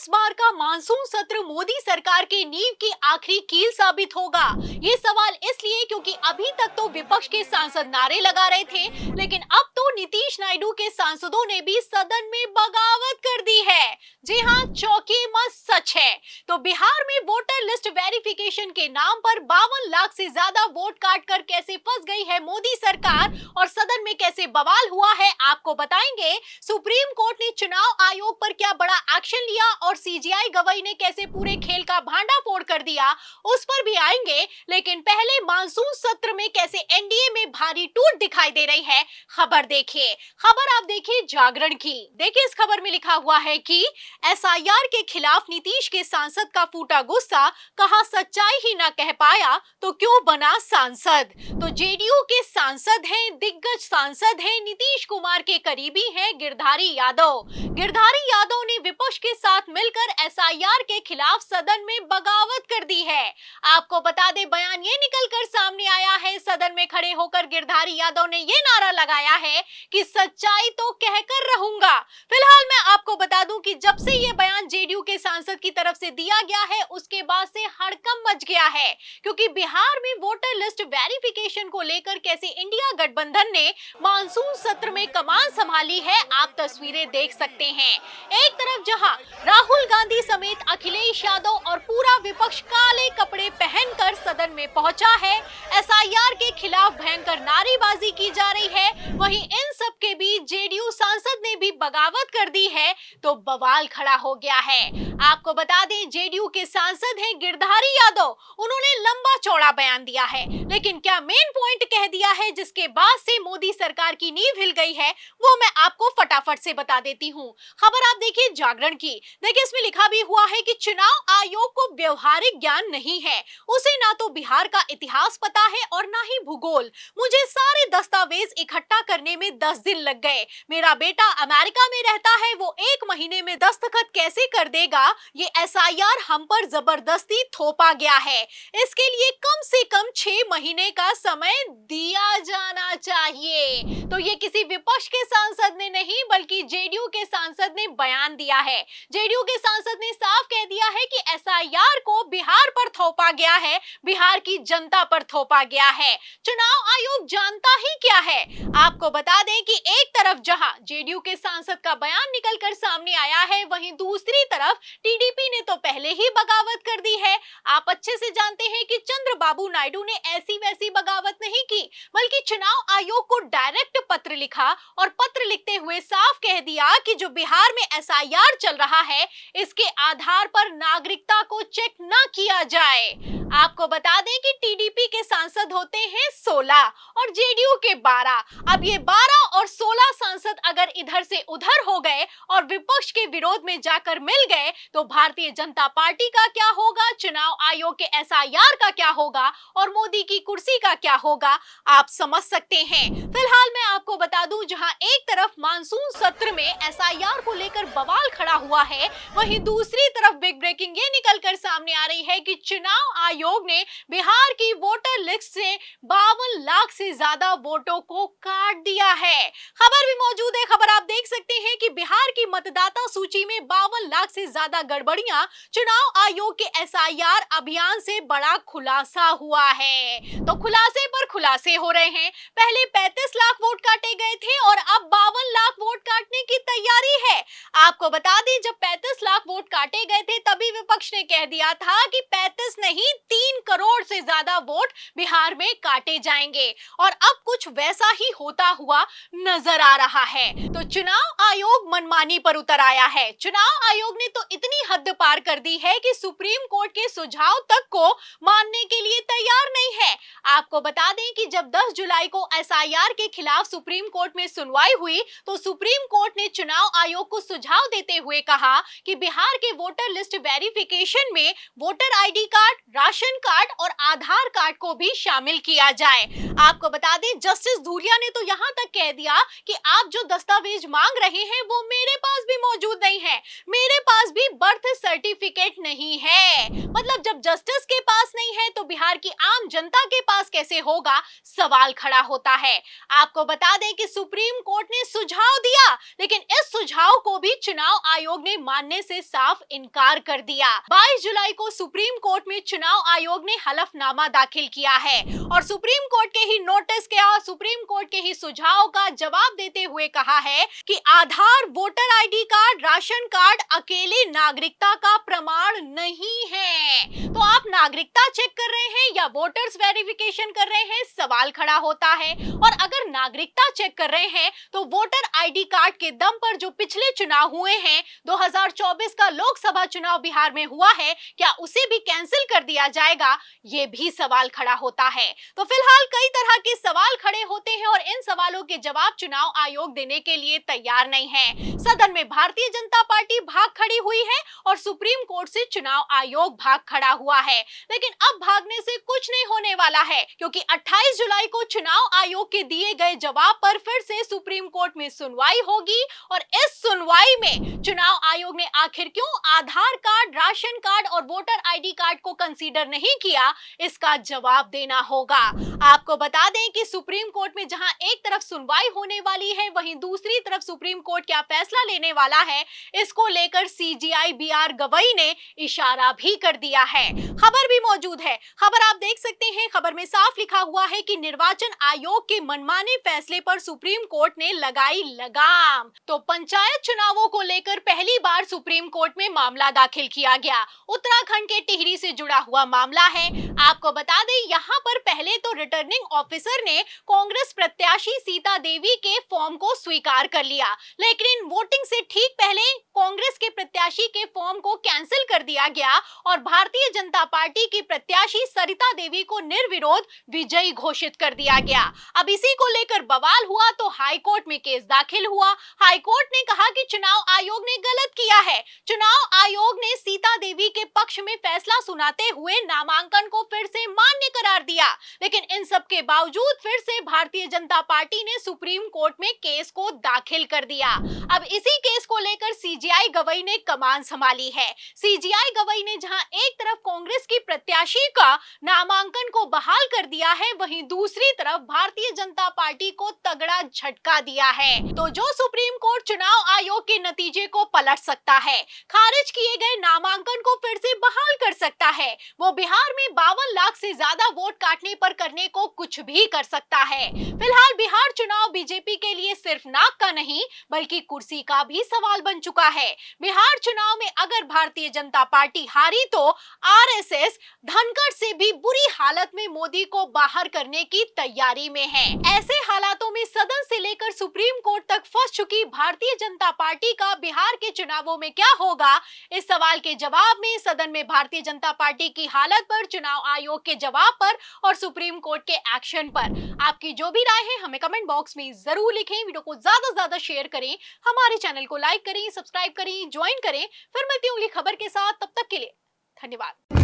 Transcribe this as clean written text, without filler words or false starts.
इस बार का मानसून सत्र मोदी सरकार की नींव की आखिरी कील साबित होगा। ये सवाल इसलिए क्योंकि अभी तक तो विपक्ष के सांसद नारे लगा रहे थे, लेकिन अब तो नीतीश नायडू के सांसदों ने भी सदन में बगावत कर दी है। जी हाँ, चौंके मत सच है। तो बिहार में वोटर लिस्ट वेरिफिकेशन के नाम पर 52 लाख से ज्यादा वोट काट कर कैसे फंस गई है मोदी सरकार और सदन में कैसे बवाल हुआ है, आपको बताएंगे। सुप्रीम कोर्ट ने चुनाव आयोग पर क्या बड़ा एक्शन लिया और सीजीआई गवई ने कैसे पूरे खेल का भांडाफोड़ कर दिया, उस पर भी आएंगे। लेकिन पहले मानसून सत्र में कैसे एनडीए में भारी टूट दिखाई दे रही है, खबर देखिए। खबर आप देखिए जागरण की। देखिए इस खबर में लिखा हुआ है कि एसआईआर के खिलाफ नीतीश के सांसद का फूटा गुस्सा, कहा सच्चाई ही ना कह पाया तो क्यों बना सांसद। तो जेडीयू के सांसद हैं, दिग्गज सांसद हैं, नीतीश कुमार के करीबी हैं गिरधारी यादव। गिरधारी यादव ने विपक्ष के साथ मिलकर एसआईआर के खिलाफ सदन में बगावत कर दी है। आपको बता दें, बयान ये निकलकर सामने आया है, सदन में खड़े होकर गिरधारी यादव ने ये नारा लगाया है कि सच्चाई तो कहकर रहूंगा। फिलहाल मैं आपको बता दूं कि जब से ये बयान जेडीयू के सांसद की तरफ से दिया गया है, उसके बाद से हड़कंप मच गया है, क्योंकि बिहार में वोटर लिस्ट वेरिफिकेशन को लेकर कैसे इंडिया गठबंधन ने मानसून सत्र में कमान संभाली है, आप तस्वीरें देख सकते हैं। एक तरफ जहां राहुल गांधी समेत अखिलेश यादव और पूरा विपक्ष काले कपड़े पहनकर सदन में पहुंचा है, एसआईआर के खिलाफ भयंकर नारेबाजी की जा रही है, वहीं इन सब के बीच जेडीयू सांसद ने भी बगावत कर दी है, तो बवाल खड़ा हो गया है। आपको बता दें, जेडीयू के सांसद हैं गिरधारी यादव, उन्होंने लंबा चौड़ा बयान दिया है, लेकिन क्या मेन पॉइंट कह दिया है जिसके बाद से मोदी सरकार की नींव हिल गई है, वो मैं आपको फटाफट से बता देती हूँ। खबर आप देखिए जागरण की। देखिए इसमें लिखा भी हुआ है कि चुनाव आयोग को व्यवहारिक ज्ञान नहीं है, उसे ना तो बिहार का इतिहास पता है और ना ही भूगोल। मुझे सारे दस्तावेज इकट्ठा करने में 10 दिन लग गए। मेरा बेटा अमेरिका में रहता है, वो 1 महीने में दस्तखत कैसे कर देगा। ये एसआईआर हम पर जबरदस्ती थोपा गया है, इसके लिए कम से कम 6 महीने का समय दिया जाना चाहिए। तो ये किसी विपक्ष के सांसद ने नहीं, बल्कि जेडीयू के सांसद ने बयान दिया है। जेडीयू के सांसद ने साफ कह दिया है कि एसआईआर को बिहार पर थोपा गया है, बिहार की जनता पर थोपा गया है। चुनाव आयोग जानता ही क्या है। आपको बता दें कि एक तरफ जहां जेडीयू के सांसद का बयान निकलकर सामने आया है, वहीं दूसरी तरफ टीडीपी ने तो पहले ही बगावत कर दी है। आप अच्छे से जानते हैं कि चंद्रबाबू नायडू ने ऐसी वैसी बगावत नहीं की, बल्कि चुनाव आयोग को डायरेक्ट पत्र लिखा और पत्र लिखते हुए साफ कह दिया कि जो बिहार में एसआईआर चल रहा है, इसके आधार पर नागरिकता को चेक न किया जाए। आपको बता दें कि टीडीपी के सांसद होते हैं 16 और जेडीयू के 12। अब ये 12 और 16 सांसद अगर इधर से उधर हो गए और विपक्ष के विरोध में जाकर मिल गए, तो भारतीय जनता पार्टी का क्या होगा, चुनाव आयोग के एसआईआर का क्या होगा और मोदी की कुर्सी का क्या होगा, आप समझ सकते हैं। फिलहाल मैं आपको बता दूं, जहां एक तरफ मानसून सत्र में एसआईआर को लेकर बवाल खड़ा हुआ है, वहीं दूसरी तरफ बिग ब्रेकिंग ये निकलकर सामने आ रही है कि चुनाव आयोग ने बिहार की वोटर लिस्ट से 52 लाख से ज्यादा वोटों को काट दिया है। खबर भी मौजूद है, खबर आप देख सकते हैं कि बिहार की मतदाता सूची में 52 लाख से ज्यादा गड़बड़ियां चुनाव आयोग के एसआईआर अभियान से बड़ा खुलासा हुआ है। तो खुलासे पर खुलासे हो रहे हैं। पहले 35 लाख वोट काटे गए थे और अब 52 लाख वोट काटने की तैयारी है। आपको बता दें, जब 35 लाख वोट काटे गए थे, तभी विपक्ष ने कह दिया था कि 35 नहीं 3 करोड़ से ज्यादा वोट बिहार में काटे जाएंगे, और अब कुछ वैसा ही होता हुआ नजर आ रहा है। तो चुनाव आयोग मनमानी पर उतर आया है। चुनाव आयोग ने तो इतनी हद पार कर दी है कि सुप्रीम कोर्ट के सुझाव तक को मानने के लिए तैयार नहीं है। आपको बता दें कि जब 10 जुलाई को एसआईआर के खिलाफ सुप्रीम कोर्ट में सुनवाई हुई, तो सुप्रीम कोर्ट ने चुनाव आयोग को सुझाव देते हुए कहा कि बिहार के वोटर लिस्ट वेरिफिकेशन में voter ID card, ration card और आधार कार्ड को भी शामिल किया जाए। आपको बता दें, जस्टिस धूलिया ने तो यहां तक कह दिया कि आप जो दस्तावेज मांग रहे हैं, वो मेरे पास भी मौजूद नहीं है, मेरे पास भी बर्थ सर्टिफिकेट नहीं है। मतलब जब जस्टिस के पास नहीं है तो बिहार की आम जनता के पास कैसे होगा, सवाल खड़ा होता है। आपको बता दें कि सुप्रीम कोर्ट ने सुझाव दिया, लेकिन इस सुझाव को भी चुनाव आयोग ने मानने से साफ इनकार कर दिया। 22 जुलाई को सुप्रीम कोर्ट में चुनाव आयोग ने हलफनामा दाखिल किया है और सुप्रीम कोर्ट के ही नोटिस के और सुप्रीम कोर्ट के ही सुझाव का जवाब देते हुए कहा है कि Aadhaar, voter ID card, ration card अकेले नागरिकता का प्रमाण नहीं है। तो आप नागरिकता चेक कर रहे हैं या वोटर्स वेरिफिकेशन कर रहे हैं, सवाल खड़ा होता है। और अगर नागरिकता चेक कर रहे हैं तो वोटर आईडी कार्ड के दम पर जो पिछले चुनाव हुए हैं, 2024 का लोकसभा चुनाव बिहार में हुआ है, क्या उसे भी कैंसिल कर दिया जाएगा, ये भी सवाल खड़ा होता है। तो फिलहाल कई तरह के सवाल खड़े होते हैं और इन सवालों के जवाब चुनाव आयोग देने के लिए तैयार नहीं है। सदन में भारतीय जनता पार्टी भाग खड़ी हुई है और सुप्रीम कोर्ट से चुनाव आयोग भाग खड़ा हुआ है। लेकिन अब भागने से कुछ नहीं होने वाला है, क्योंकि 28 जुलाई को चुनाव आयोग के दिए गए जवाब पर फिर से सुप्रीम कोर्ट में सुनवाई होगी और इस सुनवाई में चुनाव आयोग ने आखिर क्यों आधार कार्ड, राशन कार्ड और वोटर आईडी कार्ड को कंसीडर नहीं किया, इसका जवाब देना होगा। आपको बता दें कि सुप्रीम कोर्ट में जहां एक तरफ सुनवाई होने वाली है, वहीं दूसरी तरफ सुप्रीम कोर्ट क्या फैसला लेने वाला है, इसको लेकर सीजेआई बीआर गवई ने इशारा भी कर दिया है। खबर भी मौजूद है, खबर आप देख सकते हैं। खबर में साफ लिखा हुआ है कि निर्वाचन आयोग के मनमाने फैसले पर सुप्रीम कोर्ट ने लगाई लगाम। तो पंचायत चुनावों को लेकर पहली बार सुप्रीम कोर्ट में मामला दाखिल किया गया। उत्तराखंड के टिहरी से जुड़ा हुआ मामला है। आपको बता दें, यहाँ पर पहले तो रिटर्निंग ऑफिसर ने कांग्रेस प्रत्याशी सीता देवी के फॉर्म को स्वीकार कर लिया, लेकिन इन वोटिंग से ठीक पहले कांग्रेस के प्रत्याशी के फॉर्म को कैंसिल कर दिया गया और भारतीय जनता पार्टी की प्रत्याशी सरिता देवी को निर्विरोध विजयी घोषित कर दिया गया। अब इसी को लेकर बवाल हुआ तो हाईकोर्ट में केस दाखिल हुआ। हाईकोर्ट ने कहा कि चुनाव आयोग ने गलत किया है। चुनाव आयोग ने सीता देवी के पक्ष में फैसला सुनाते हुए नामांकन को फिर से मान्य करार दिया, लेकिन इन सब के बावजूद फिर से भारतीय जनता पार्टी ने सुप्रीम कोर्ट में केस को दाखिल कर दिया। अब इसी केस को लेकर सीजेआई गवई ने कमान संभाली है। सीजेआई गवई ने जहां एक तरफ कांग्रेस की प्रत्याशी का नामांकन को बहाल कर दिया है, वहीं दूसरी तरफ भारतीय जनता पार्टी को तगड़ा झटका दिया है। तो जो सुप्रीम कोर्ट चुनाव आयोग के नतीजे को पलट सकता है, खारिज किए गए नामांकन को फिर से बहाल कर सकता है, वो बिहार में 52 लाख से ज्यादा वोट काटने पर करने को कुछ भी कर सकता है। फिलहाल बिहार चुनाव बीजेपी के लिए सिर्फ नाक का नहीं बल्कि कुर्सी का भी सवाल बन चुका है। बिहार चुनाव में अगर भारतीय जनता पार्टी हारी तो आरएसएस धनखड़ से भी बुरी हालत में मोदी को बाहर करने की तैयारी में है। ऐसे हालातों में सदन से लेकर सुप्रीम कोर्ट तक फंस चुकी भारतीय जनता पार्टी का बिहार के चुनावों में क्या होगा, इस सवाल के जवाब में सदन में भारतीय जनता पार्टी की हालत पर, चुनाव आयोग के जवाब पर और सुप्रीम कोर्ट के एक्शन पर आपकी जो भी राय है हमें कमेंट बॉक्स में जरूर लिखें। वीडियो को ज्यादा से ज्यादा शेयर करें, हमारे चैनल को लाइक करें, सब्सक्राइब करें, ज्वाइन करें। फिर मिलती हूँ अगली खबर के साथ, तब तक के लिए धन्यवाद।